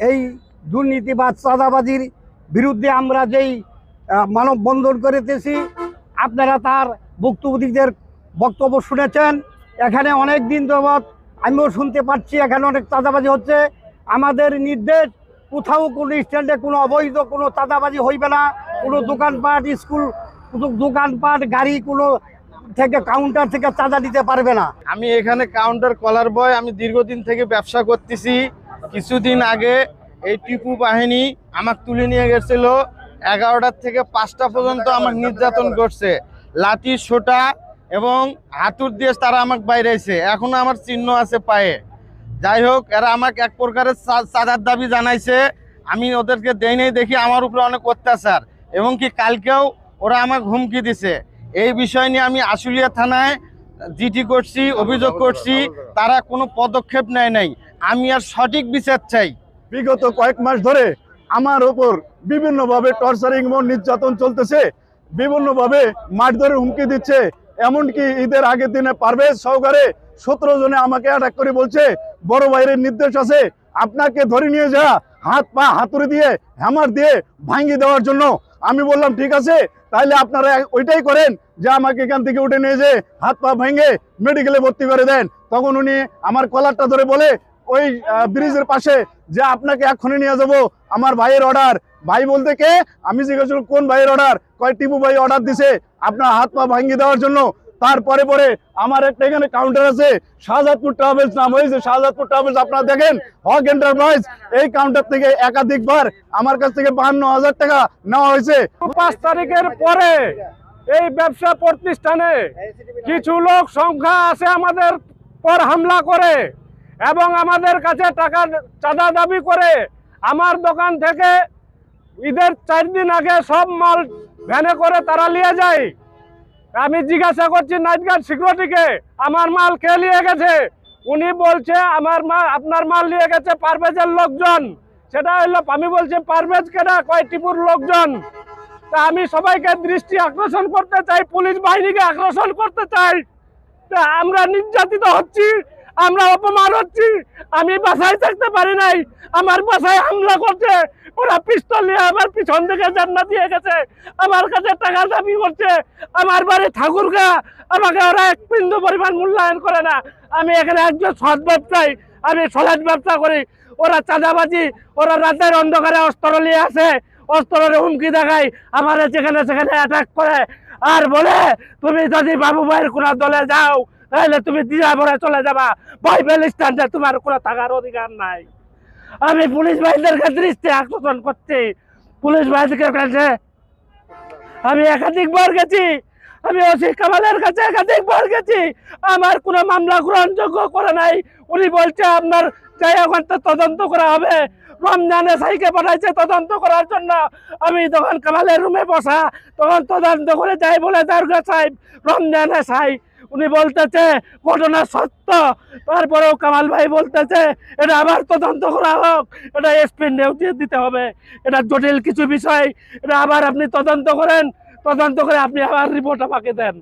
এই দুর্নীতিবাদ চাঁদাবাজির বিরুদ্ধে আমরা যেই মানববন্ধন করিতেছি, আপনারা তার ভুক্তভোগীদের বক্তব্য শুনেছেন। এখানে অনেক দিন যাবৎ আমিও শুনতে পাচ্ছি এখানে অনেক চাঁদাবাজি হচ্ছে। আমাদের নির্দেশ, কোথাও কোনো স্ট্যান্ডে কোনো অবৈধ কোনো চাঁদাবাজি হইবে না। কোনো দোকানপাট, স্কুল, দোকানপাট, গাড়ি কোনো থেকে কাউন্টার থেকে চাঁদা দিতে পারবে না। আমি এখানে কাউন্টার কলার বয়, আমি দীর্ঘদিন থেকে ব্যবসা করতেছি। কিছুদিন আগে এই টিপু বাহিনী আমাকে তুলে নিয়ে গেছিল, 11টার থেকে 5টা পর্যন্ত আমাকে নির্যাতন করছে, লাঠি সোটা এবং হাতুর দিয়ে তারা আমাকে বাইরেছে। এখনো আমার চিহ্ন আছে পায়ে। যাই হোক, এরা আমাকে এক প্রকারের চাঁদার দাবি জানাইছে, আমি ওদেরকে দেই নাই দেখি আমার উপরে অনেক অত্যাচার, এবং কি কালকেও ওরা আমাকে হুমকি দিছে। এই বিষয় নিয়ে আমি আশুলিয়া থানায় জিডি করছি, অভিযোগ করছি, তারা কোনো পদক্ষেপ নেয় নাই। আমি আর সঠিক বিচার চাই। বিগত কয়েক মাস ধরে আমার ওপর বিভিন্নভাবে টর্চারিং এবং নির্যাতন চলতেছে, বিভিন্নভাবে মারধরের হুমকি দিচ্ছে। এমনকি ঈদের আগের দিনে পারভেজ সহকারে 17 জনে আমাকে অ্যাটাক করে বলছে, বড় ভাইয়ের নির্দেশ আছে আপনাকে ধরে নিয়ে যা, হাত পা হাতুড়ি দিয়ে হ্যামার দিয়ে ভাঙিয়ে দেওয়ার জন্য। আমি বললাম ঠিক আছে, তাহলে আপনারা ওইটাই করেন যে আমাকে এখান থেকে উঠে নিয়ে যে হাত পা ভেঙে মেডিকেলে ভর্তি করে দেন। তখন উনি আমার কলারটা ধরে বলে ওই ব্রিজের পাশে যে আপনাকে এক্ষুনি নিয়ে যাবো, আমার ভাইয়ের অর্ডার। ভাই বলতে কে? আমি জিজ্ঞেস করলাম কোন ভাইয়ের অর্ডার? কয় টিপু ভাই অর্ডার দিছে আপনার হাত পা ভাঙিয়ে দেওয়ার জন্য। তারপরে পরে আমার একটা এখানে কাউন্টার আছে, শাহজাদপুর ট্রাভেলস নাম হয়েছে, শাহজাদপুর ট্রাভেলস আপনারা দেখেন, হক এন্টারপ্রাইজ। এই কাউন্টার থেকে একাধিকবার আমার কাছ থেকে 52,000 টাকা নেওয়া হয়েছে। 5 তারিখের পরে এই ব্যবসা প্রতিষ্ঠানে কিছু লোক সংখ্যা আছে আমাদের পর হামলা করে এবং আমাদের কাছে টাকা চাঁদা দাবি করে। আমার দোকান থেকে ঈদের 4 দিন আগে সব মাল ভ্যানে করে তারা নিয়ে যায়। আমি জিজ্ঞাসা করছি নাইট গার্ড সিকিউরিটিকে, আমার মাল কে নিয়ে গেছে? উনি বলছে আপনার মাল নিয়ে গেছে পারভেজের লোকজন। সেটা হইলো, আমি বলছি পারভেজ কেনা? কয় টিপুর লোকজন। তা আমি সবাইকে দৃষ্টি আকর্ষণ করতে চাই, পুলিশ বাহিনীকে আকর্ষণ করতে চাই। তা আমরা নির্যাতিত হচ্ছি, আমরা অপমান হচ্ছি। আমি বাসায় থাকতে পারি নাই, আমার বাসায় হামলা করছে। ওরা পিস্তল নিয়ে আমার পিছন থেকে জান্না দিয়ে গেছে, আমার কাছে টাকা দাবি করছে। আমার বাড়ি ঠাকুরগা, আমাকে ওরা 1 বিন্দু পরিমাণ মূল্যায়ন করে না। আমি এখানে একজন সৎ ব্যবসায়ী, আমি সলাট ব্যবসা করি। ওরা চাঁদাবাজি, ওরা রাতের অন্ধকারে অস্ত্র নিয়ে আসে, অস্ত্রের হুমকি দেখায়, আমার যেখানে সেখানে অ্যাটাক করে আর বলে তুমি যদি বাবু ভাইয়ের কোনো দলে যাও তাহলে তুমি দিয়াভরে চলে যাবা, বাইবেল স্ট্যান্ডে তোমার কোনো থাকার অধিকার নাই। আমি পুলিশ বাহিনীদেরকে দৃষ্টি আকর্ষণ করছি, পুলিশ বাহিনীর কাছে আমি একাধিকবার গেছি, আমি ওসি কামালের কাছে একাধিকবার গেছি, আমার কোনো মামলা গ্রহণযোগ্য করে নাই। উনি বলছে আপনার যাই ওখান তদন্ত করা হবে। রমজানে সাইকে পাঠাইছে তদন্ত করার জন্য। আমি তখন কামালের রুমে বসা, তখন তদন্ত করে যাই বলে দারোগা সাহেব রমজানে সাই, উনি বলতেছে ঘটনা সত্য। তারপরেও কামাল ভাই বলতেছে এটা আবার তদন্ত করা হোক, এটা এসপি নিয়োগ দিতে হবে, এটা জটিল কিছু বিষয়, এটা আবার আপনি তদন্ত করেন, তদন্ত করে আপনি আবার রিপোর্ট আমাকে দেন।